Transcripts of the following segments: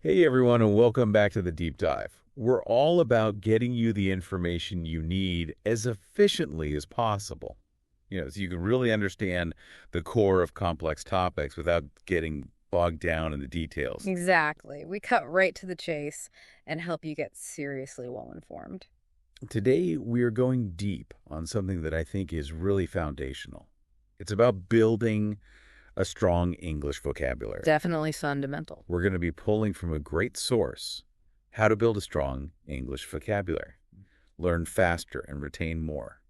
Hey everyone, and welcome back to the Deep Dive. We're all about getting you the information you need as efficiently as possible. So you can really understand the core of complex topics without getting bogged down in the details. Exactly. We cut right to the chase and help you get seriously well informed. Today, we are going deep on something that I think is really foundational. It's about building a strong English vocabulary. Definitely fundamental. We're going to be pulling from a great source, how to build a strong English vocabulary, learn faster and retain more.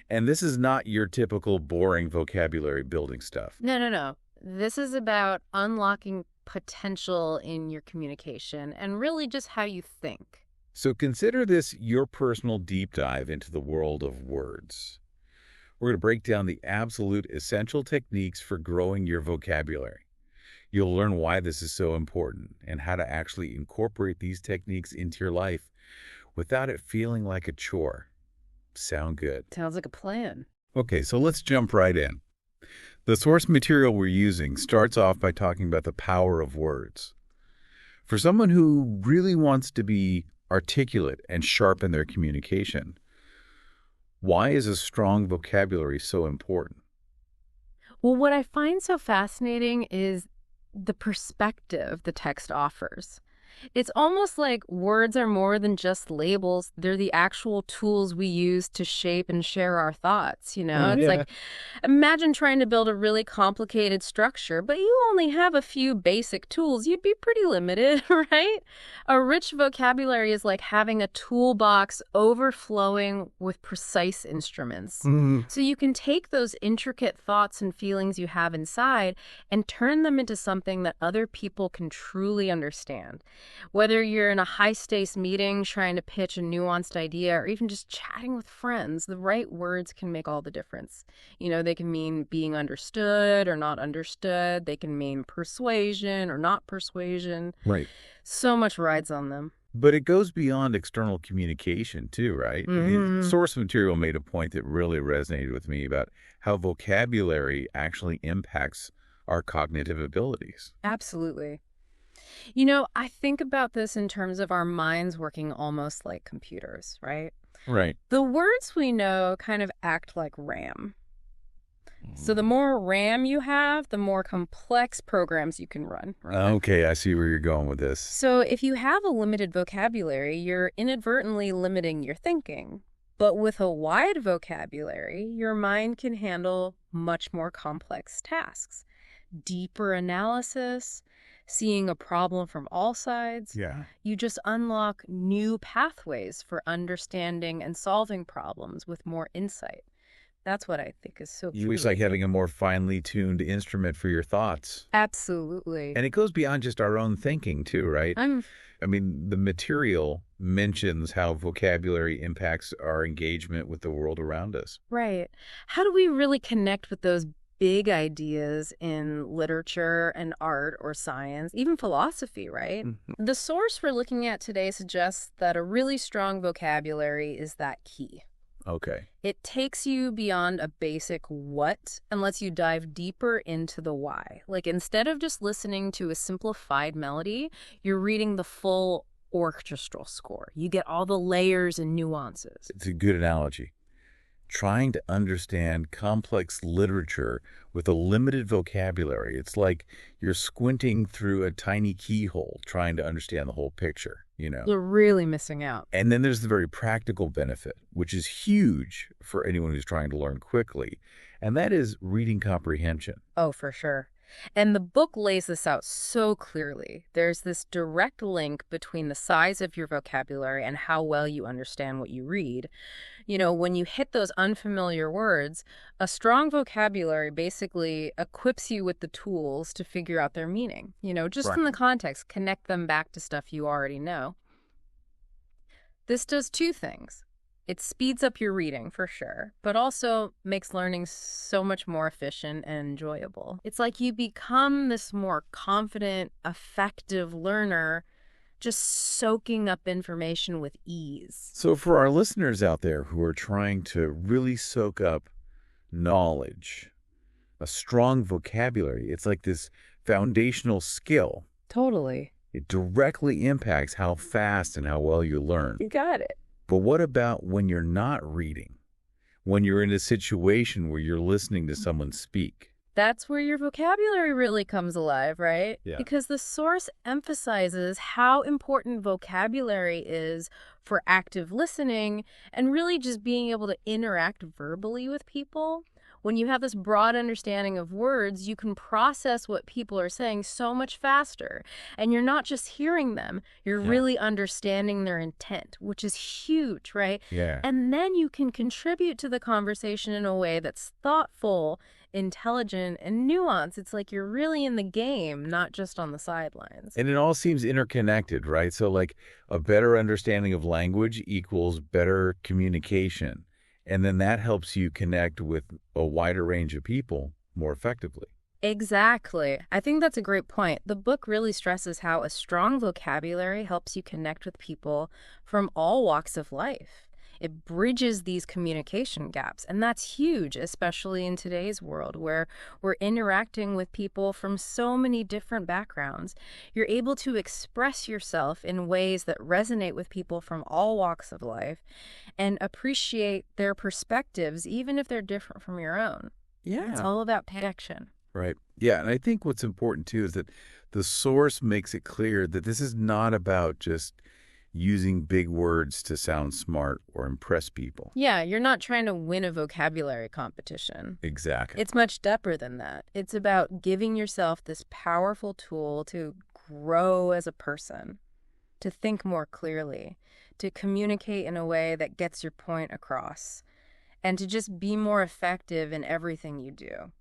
And this is not your typical boring vocabulary building stuff. No. This is about unlocking potential in your communication and really just how you think. So consider this your personal deep dive into the world of words. We're going to break down the absolute essential techniques for growing your vocabulary. You'll learn why this is so important and how to actually incorporate these techniques into your life without it feeling like a chore. Sound good? Sounds like a plan. Okay, so let's jump right in. The source material we're using starts off by talking about the power of words. For someone who really wants to be articulate and sharp in their communication, why is a strong vocabulary so important? Well, what I find so fascinating is the perspective the text offers. It's almost like words are more than just labels. They're the actual tools we use to shape and share our thoughts, you know? It's Yeah. like, imagine trying to build a really complicated structure, but you only have a few basic tools. You'd be pretty limited, right? A rich vocabulary is like having a toolbox overflowing with precise instruments. Mhm. So you can take those intricate thoughts and feelings you have inside and turn them into something that other people can truly understand. Whether you're in a high-stakes meeting trying to pitch a nuanced idea or even just chatting with friends, the right words can make all the difference. They can mean being understood or not understood. They can mean persuasion or not persuasion. Right. So much rides on them. But it goes beyond external communication too, right? Hmm. Source material made a point that really resonated with me about how vocabulary actually impacts our cognitive abilities. Absolutely. I think about this in terms of our minds working almost like computers, right? Right. The words we know kind of act like RAM. So the more RAM you have, the more complex programs you can run, right? Okay, I see where you're going with this. So if you have a limited vocabulary, you're inadvertently limiting your thinking. But with a wide vocabulary, your mind can handle much more complex tasks. Deeper analysis, seeing a problem from all sides. Yeah. You just unlock new pathways for understanding and solving problems with more insight. That's what I think is so It's truly like having a amazing. more finely tuned instrument for your thoughts. Absolutely. And it goes beyond just our own thinking too, right? I'm I mean, the material mentions how vocabulary impacts our engagement with the world around us. right. How do we really connect with those big ideas in literature and art or science, even philosophy, right? Mhm. The source we're looking at today suggests that a really strong vocabulary is that key. Okay. It takes you beyond a basic what and lets you dive deeper into the why. Like instead of just listening to a simplified melody, you're reading the full orchestral score. You get all the layers and nuances. It's a good analogy. Trying to understand complex literature with a limited vocabulary. It's like you're squinting through a tiny keyhole trying to understand the whole picture. You're really missing out. And then there's the very practical benefit, which is huge for anyone who's trying to learn quickly, and that is reading comprehension. Oh, for sure. And the book lays this out so clearly. There's this direct link between the size of your vocabulary and how well you understand what you read. When you hit those unfamiliar words, a strong vocabulary basically equips you with the tools to figure out their meaning. Just Right. in the context, connect them back to stuff you already know. This does two things. It speeds up your reading for sure, but also makes learning so much more efficient and enjoyable. It's like you become this more confident, effective learner, just soaking up information with ease. So for our listeners out there who are trying to really soak up knowledge, a strong vocabulary, it's like this foundational skill. Totally. It directly impacts how fast and how well you learn. You got it. But what about when you're not reading? When you're in a situation where you're listening to someone speak? That's where your vocabulary really comes alive, right? Yeah. Because the source emphasizes how important vocabulary is for active listening and really just being able to interact verbally with people. When you have this broad understanding of words, you can process what people are saying so much faster. And you're not just hearing them, you're Yeah. really understanding their intent, which is huge, right? Yeah. And then you can contribute to the conversation in a way that's thoughtful, intelligent, and nuanced. It's like you're really in the game, not just on the sidelines. And it all seems interconnected, right? So like a better understanding of language equals better communication. And then that helps you connect with a wider range of people more effectively. Exactly. I think that's a great point. The book really stresses how a strong vocabulary helps you connect with people from all walks of life. It bridges these communication gaps, and that's huge, especially in today's world where we're interacting with people from so many different backgrounds. You're able to express yourself in ways that resonate with people from all walks of life and appreciate their perspectives, even if they're different from your own. Yeah. It's all about connection. Right. Yeah. And I think what's important too is that the source makes it clear that this is not about just using big words to sound smart or impress people. Yeah, you're not trying to win a vocabulary competition. Exactly. It's much deeper than that. It's about giving yourself this powerful tool to grow as a person, to think more clearly, to communicate in a way that gets your point across, and to just be more effective in everything you do.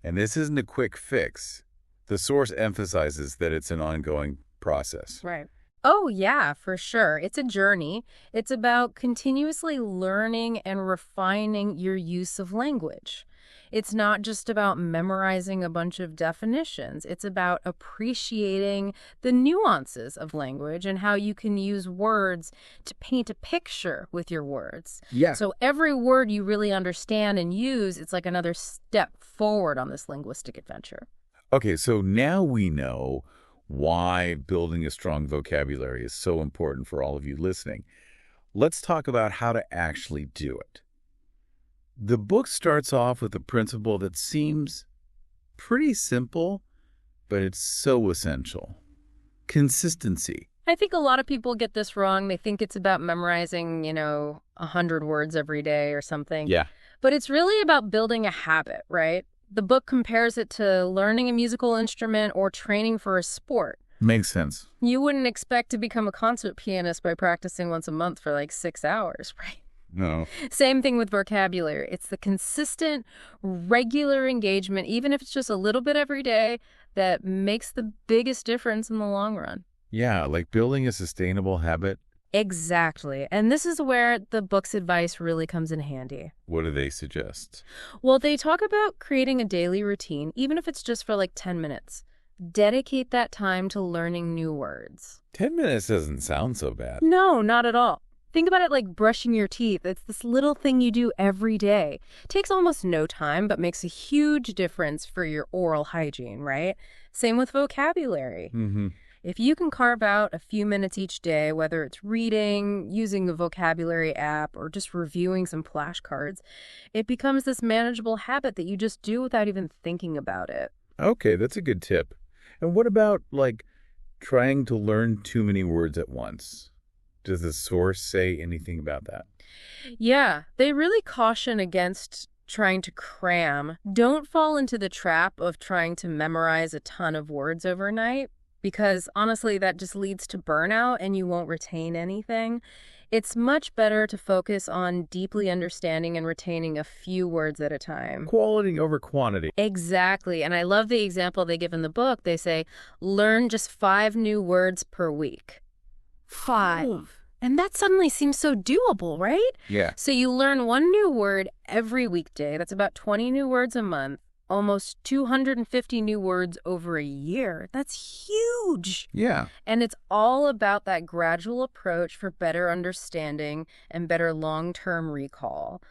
And this isn't a quick fix. The source emphasizes that it's an ongoing process. Right. Oh, yeah, for sure. It's a journey. It's about continuously learning and refining your use of language. It's not just about memorizing a bunch of definitions. It's about appreciating the nuances of language and how you can use words to paint a picture with your words. Yeah. So every word you really understand and use, it's like another step forward on this linguistic adventure. Okay, so now we know why building a strong vocabulary is so important for all of you listening. Let's talk about how to actually do it. The book starts off with a principle that seems pretty simple, but it's so essential. Consistency. I think a lot of people get this wrong. They think it's about memorizing, 100 words every day or something. Yeah. But it's really about building a habit, right? The book compares it to learning a musical instrument or training for a sport. Makes sense. You wouldn't expect to become a concert pianist by practicing once a month for like 6 hours, right? No. Same thing with vocabulary. It's the consistent, regular engagement, even if it's just a little bit every day, that makes the biggest difference in the long run. Yeah, like building a sustainable habit. Exactly. And this is where the book's advice really comes in handy. What do they suggest? Well, they talk about creating a daily routine, even if it's just for like 10 minutes. Dedicate that time to learning new words. 10 minutes doesn't sound so bad. No, not at all. Think about it like brushing your teeth. It's this little thing you do every day. It takes almost no time, but makes a huge difference for your oral hygiene, right? Same with vocabulary. Mm-hmm. If you can carve out a few minutes each day, whether it's reading, using a vocabulary app, or just reviewing some flashcards, it becomes this manageable habit that you just do without even thinking about it. Okay, that's a good tip. And what about, like, trying to learn too many words at once? Does the source say anything about that? Yeah, they really caution against trying to cram. Don't fall into the trap of trying to memorize a ton of words overnight, because honestly, that just leads to burnout and you won't retain anything. It's much better to focus on deeply understanding and retaining a few words at a time. Quality over quantity. Exactly. And I love the example they give in the book. They say, learn just 5 new words per week. 5. And that suddenly seems so doable, right? Yeah. So you learn 1 new word every weekday. That's about 20 new words a month. Almost 250 new words over a year. That's huge. Yeah. And it's all about that gradual approach for better understanding and better long-term recall.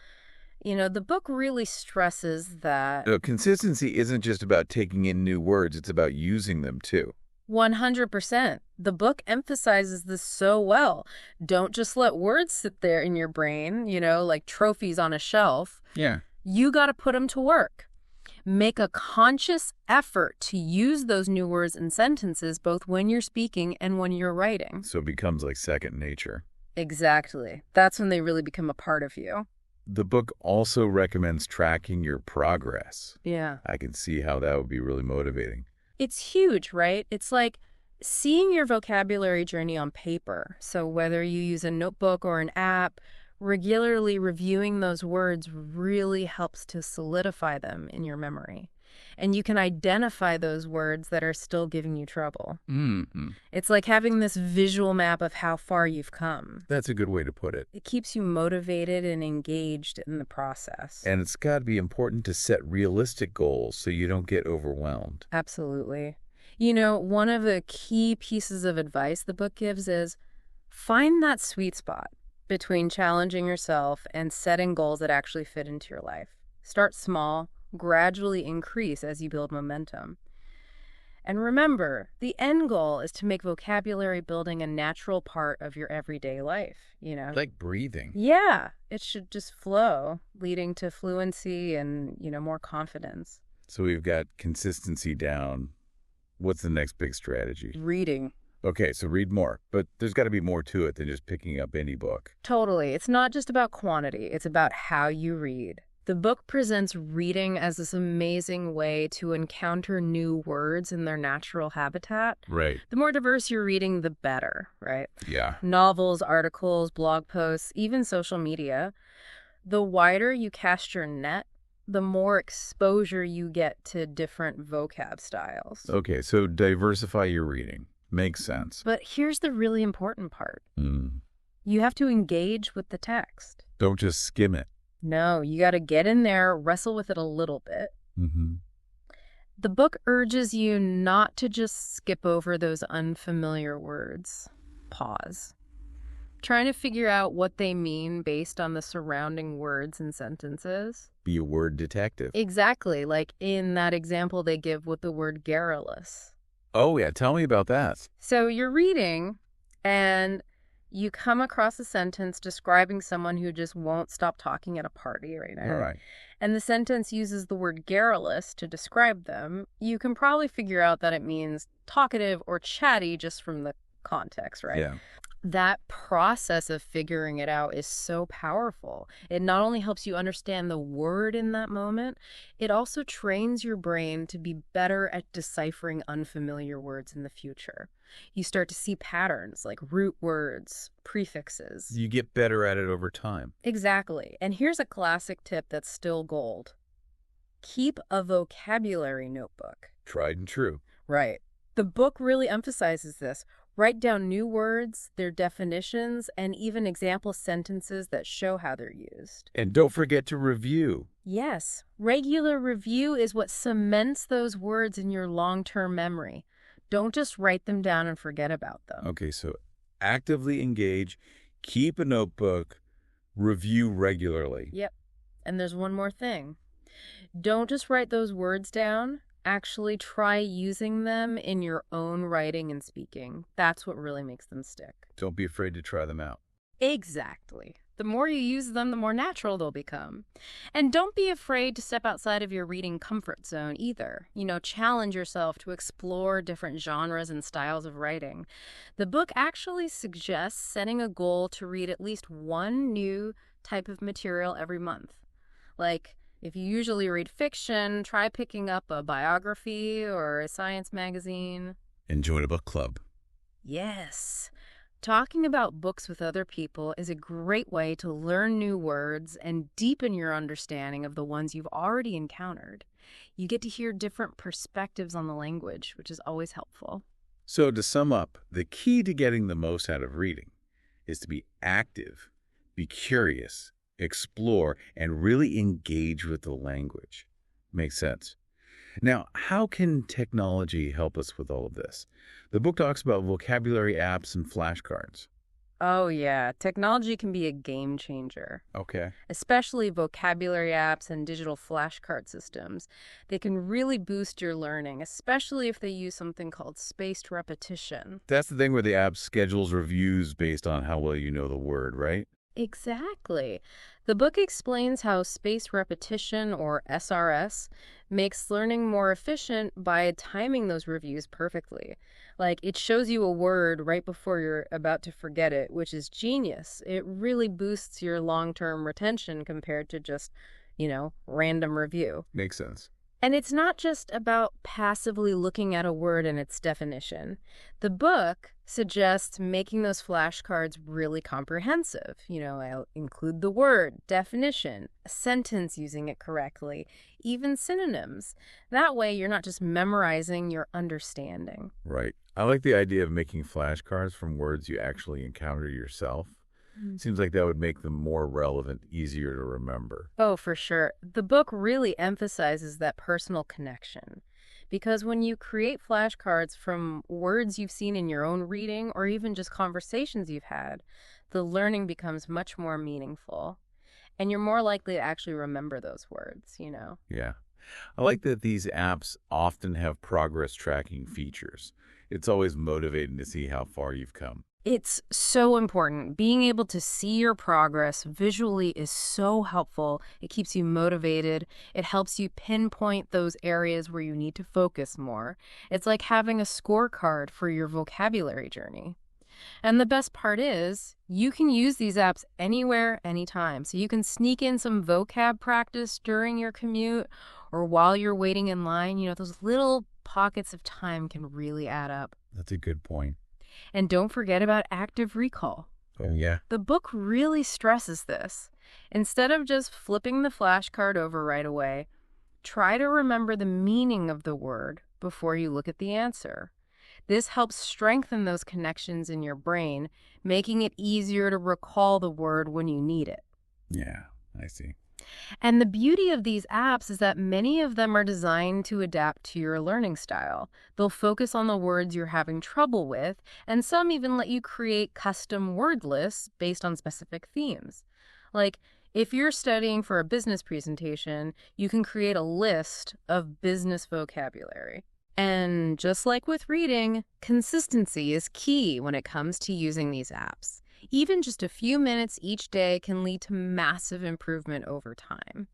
The book really stresses that. So consistency isn't just about taking in new words, it's about using them too. 100%. The book emphasizes this so well. Don't just let words sit there in your brain, like trophies on a shelf. Yeah. You got to put them to work. Make a conscious effort to use those new words and sentences both when you're speaking and when you're writing. So it becomes like second nature. Exactly. That's when they really become a part of you. The book also recommends tracking your progress. Yeah. I can see how that would be really motivating. It's huge, right? It's like seeing your vocabulary journey on paper. So whether you use a notebook or an app, regularly reviewing those words really helps to solidify them in your memory. And you can identify those words that are still giving you trouble. Mm-hmm. It's like having this visual map of how far you've come. That's a good way to put it. It keeps you motivated and engaged in the process. And it's got to be important to set realistic goals so you don't get overwhelmed. Absolutely. One of the key pieces of advice the book gives is find that sweet spot between challenging yourself and setting goals that actually fit into your life. Start small, gradually increase as you build momentum. And remember, the end goal is to make vocabulary building a natural part of your everyday life, Like breathing. Yeah, it should just flow, leading to fluency and, more confidence. So we've got consistency down. What's the next big strategy? Reading. Okay, so read more. But there's got to be more to it than just picking up any book. Totally. It's not just about quantity. It's about how you read. The book presents reading as this amazing way to encounter new words in their natural habitat. Right. The more diverse you're reading, the better, right? Yeah. Novels, articles, blog posts, even social media. The wider you cast your net, the more exposure you get to different vocab styles. Okay, so diversify your reading. Makes sense. But here's the really important part. Mm. You have to engage with the text. Don't just skim it. No, you got to get in there, wrestle with it a little bit. Mm-hmm. The book urges you not to just skip over those unfamiliar words. Pause. Trying to figure out what they mean based on the surrounding words and sentences. Be a word detective. Exactly, like in that example they give with the word garrulous. Oh, yeah. Tell me about that. So you're reading, and you come across a sentence describing someone who just won't stop talking at a party right now. All right. And the sentence uses the word garrulous to describe them. You can probably figure out that it means talkative or chatty just from the context, right? Yeah. That process of figuring it out is so powerful. It not only helps you understand the word in that moment, it also trains your brain to be better at deciphering unfamiliar words in the future. You start to see patterns like root words, prefixes. You get better at it over time. Exactly. And here's a classic tip that's still gold. Keep a vocabulary notebook. Tried and true. Right. The book really emphasizes this. Write down new words, their definitions, and even example sentences that show how they're used. And don't forget to review. Yes, regular review is what cements those words in your long-term memory. Don't just write them down and forget about them. Okay, so actively engage, keep a notebook, review regularly. Yep. And there's one more thing. Don't just write those words down. Actually try using them in your own writing and speaking. That's what really makes them stick. Don't be afraid to try them out. Exactly. The more you use them, the more natural they'll become. And don't be afraid to step outside of your reading comfort zone either. Challenge yourself to explore different genres and styles of writing. The book actually suggests setting a goal to read at least one new type of material every month. Like, if you usually read fiction, try picking up a biography or a science magazine. And join a book club. Yes. Talking about books with other people is a great way to learn new words and deepen your understanding of the ones you've already encountered. You get to hear different perspectives on the language, which is always helpful. So to sum up, the key to getting the most out of reading is to be active, be curious, explore, and really engage with the language. Makes sense. Now, how can technology help us with all of this? The book talks about vocabulary apps and flashcards. Oh, yeah. Technology can be a game changer, Okay. especially vocabulary apps and digital flashcard systems. They can really boost your learning, especially if they use something called spaced repetition. That's the thing where the app schedules reviews based on how well you know the word, right? Exactly. The book explains how spaced repetition, or SRS, makes learning more efficient by timing those reviews perfectly. Like, it shows you a word right before you're about to forget it, which is genius. It really boosts your long-term retention compared to just, random review. Makes sense. And it's not just about passively looking at a word and its definition. The book suggests making those flashcards really comprehensive. I'll include the word, definition, a sentence using it correctly, even synonyms. That way, you're not just memorizing, you're understanding. Right. I like the idea of making flashcards from words you actually encounter yourself. Seems like that would make them more relevant, easier to remember. Oh, for sure. The book really emphasizes that personal connection. Because when you create flashcards from words you've seen in your own reading or even just conversations you've had, the learning becomes much more meaningful. And you're more likely to actually remember those words. Yeah. I like that these apps often have progress tracking features. It's always motivating to see how far you've come. It's so important. Being able to see your progress visually is so helpful. It keeps you motivated. It helps you pinpoint those areas where you need to focus more. It's like having a scorecard for your vocabulary journey. And the best part is, you can use these apps anywhere, anytime. So you can sneak in some vocab practice during your commute or while you're waiting in line. Those little pockets of time can really add up. That's a good point. And don't forget about active recall. Oh, yeah. The book really stresses this. Instead of just flipping the flashcard over right away, try to remember the meaning of the word before you look at the answer. This helps strengthen those connections in your brain, making it easier to recall the word when you need it. Yeah, I see. And the beauty of these apps is that many of them are designed to adapt to your learning style. They'll focus on the words you're having trouble with, and some even let you create custom word lists based on specific themes. Like, if you're studying for a business presentation, you can create a list of business vocabulary. And just like with reading, consistency is key when it comes to using these apps. Even just a few minutes each day can lead to massive improvement over time.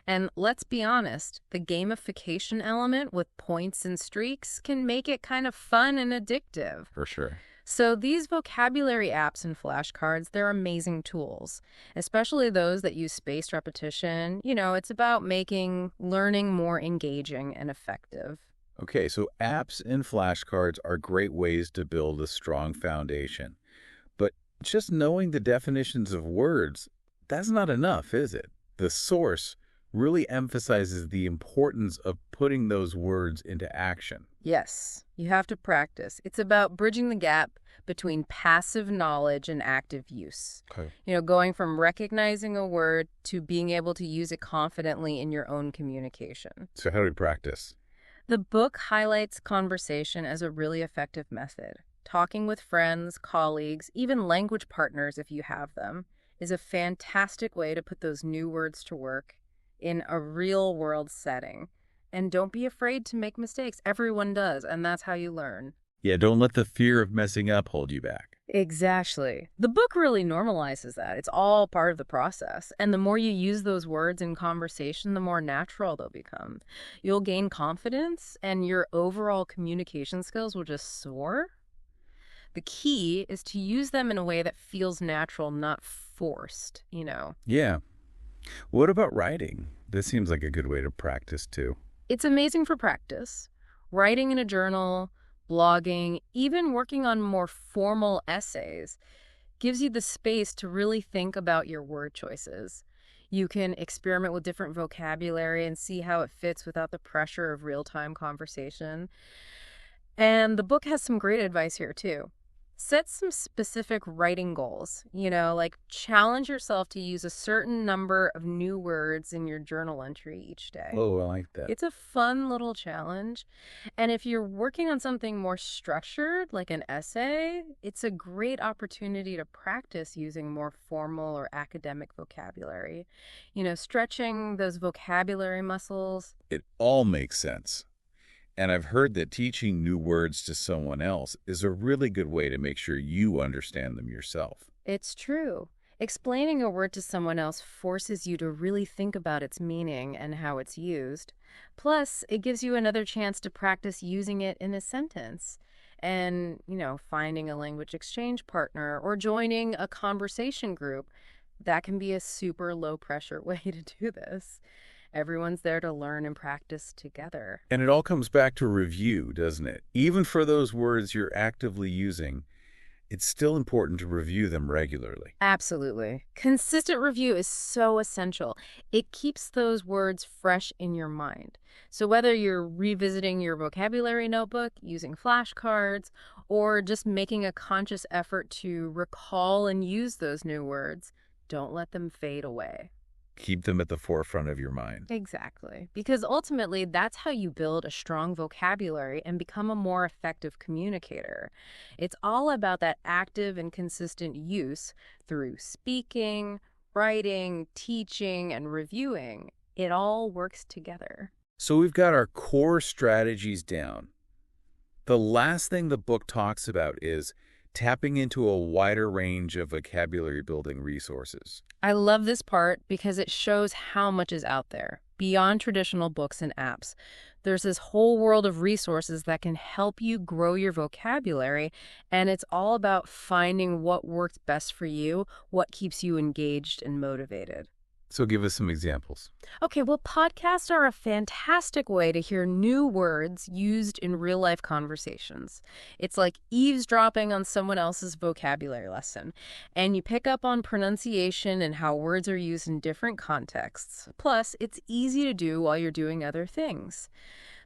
And let's be honest, the gamification element with points and streaks can make it kind of fun and addictive. For sure. So these vocabulary apps and flashcards, they're amazing tools, especially those that use spaced repetition. It's about making learning more engaging and effective. Okay, so apps and flashcards are great ways to build a strong foundation. But just knowing the definitions of words, that's not enough, is it? The source really emphasizes the importance of putting those words into action. Yes, you have to practice. It's about bridging the gap between passive knowledge and active use. Okay. Going from recognizing a word to being able to use it confidently in your own communication. So how do we practice? The book highlights conversation as a really effective method. Talking with friends, colleagues, even language partners if you have them, is a fantastic way to put those new words to work in a real-world setting. And don't be afraid to make mistakes. Everyone does, and that's how you learn. Yeah, don't let the fear of messing up hold you back. Exactly. The book really normalizes that. It's all part of the process. And the more you use those words in conversation, the more natural they'll become. You'll gain confidence, and your overall communication skills will just soar. The key is to use them in a way that feels natural, not forced. Yeah. What about writing? This seems like a good way to practice too. It's amazing for practice. Writing in a journal, blogging, even working on more formal essays gives you the space to really think about your word choices. You can experiment with different vocabulary and see how it fits without the pressure of real-time conversation. And the book has some great advice here, too. Set some specific writing goals, like challenge yourself to use a certain number of new words in your journal entry each day. Oh, I like that. It's a fun little challenge. And if you're working on something more structured, like an essay, it's a great opportunity to practice using more formal or academic vocabulary. Stretching those vocabulary muscles. It all makes sense. And I've heard that teaching new words to someone else is a really good way to make sure you understand them yourself. It's true. Explaining a word to someone else forces you to really think about its meaning and how it's used. Plus, it gives you another chance to practice using it in a sentence. And, finding a language exchange partner or joining a conversation group, that can be a super low pressure way to do this. Everyone's there to learn and practice together. And it all comes back to review, doesn't it? Even for those words you're actively using, it's still important to review them regularly. Absolutely. Consistent review is so essential. It keeps those words fresh in your mind. So whether you're revisiting your vocabulary notebook, using flashcards, or just making a conscious effort to recall and use those new words, don't let them fade away. Keep them at the forefront of your mind. Exactly. Because ultimately, that's how you build a strong vocabulary and become a more effective communicator. It's all about that active and consistent use through speaking, writing, teaching, and reviewing. It all works together. So we've got our core strategies down. The last thing the book talks about is tapping into a wider range of vocabulary building resources. I love this part because it shows how much is out there, beyond traditional books and apps. There's this whole world of resources that can help you grow your vocabulary, and it's all about finding what works best for you, what keeps you engaged and motivated. So give us some examples. Okay, well, podcasts are a fantastic way to hear new words used in real-life conversations. It's like eavesdropping on someone else's vocabulary lesson, and you pick up on pronunciation and how words are used in different contexts. Plus, it's easy to do while you're doing other things.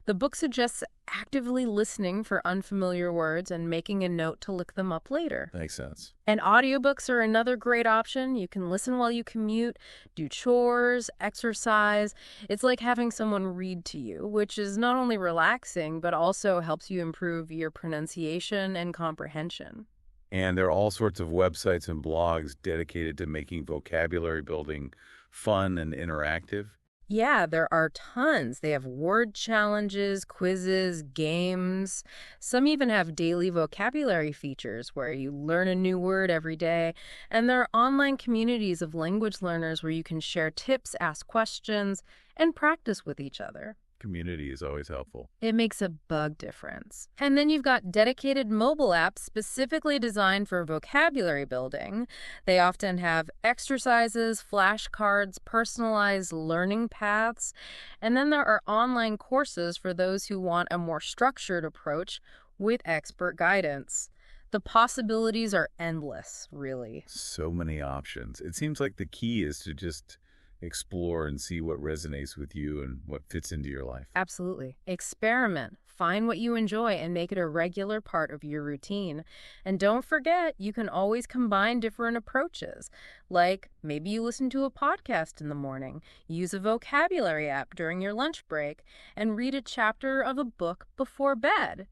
The book suggests actively listening for unfamiliar words and making a note to look them up later. Makes sense. And audiobooks are another great option. You can listen while you commute, do chores, exercise. It's like having someone read to you, which is not only relaxing, but also helps you improve your pronunciation and comprehension. And there are all sorts of websites and blogs dedicated to making vocabulary building fun and interactive. Yeah, there are tons. They have word challenges, quizzes, games. Some even have daily vocabulary features where you learn a new word every day. And there are online communities of language learners where you can share tips, ask questions, and practice with each other. Community is always helpful. It makes a big difference. And then you've got dedicated mobile apps specifically designed for vocabulary building. They often have exercises, flashcards, personalized learning paths. And then there are online courses for those who want a more structured approach with expert guidance. The possibilities are endless, really. So many options. It seems like the key is to just explore and see what resonates with you and what fits into your life. Absolutely. Experiment. Find what you enjoy and make it a regular part of your routine. And don't forget, you can always combine different approaches. Like maybe you listen to a podcast in the morning, use a vocabulary app during your lunch break, and read a chapter of a book before bed.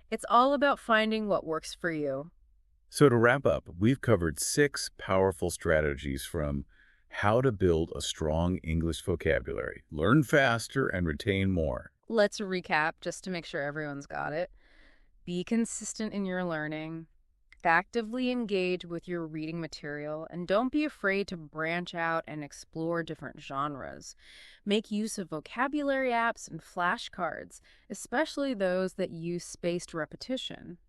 It's all about finding what works for you. So to wrap up, we've covered 6 powerful strategies from how to build a strong English vocabulary, learn faster, and retain more. Let's recap just to make sure everyone's got it. Be consistent in your learning. Actively engage with your reading material, and don't be afraid to branch out and explore different genres. Make use of vocabulary apps and flashcards, especially those that use spaced repetition.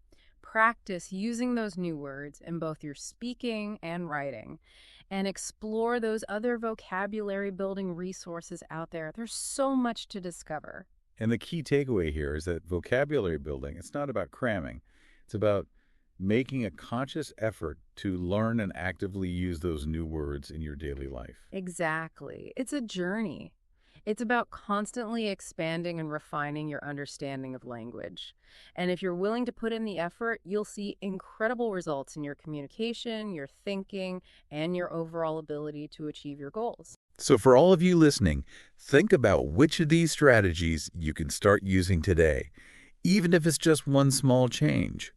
Practice using those new words in both your speaking and writing, and explore those other vocabulary building resources out there. There's so much to discover. And the key takeaway here is that vocabulary building, it's not about cramming. It's about making a conscious effort to learn and actively use those new words in your daily life. Exactly. It's a journey. It's about constantly expanding and refining your understanding of language. And if you're willing to put in the effort, you'll see incredible results in your communication, your thinking, and your overall ability to achieve your goals. So for all of you listening, think about which of these strategies you can start using today, even if it's just one small change.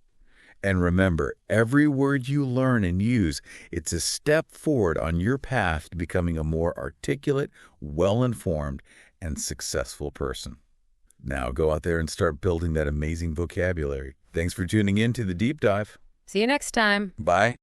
And remember, every word you learn and use, it's a step forward on your path to becoming a more articulate, well-informed, and successful person. Now go out there and start building that amazing vocabulary. Thanks for tuning in to the Deep Dive. See you next time. Bye.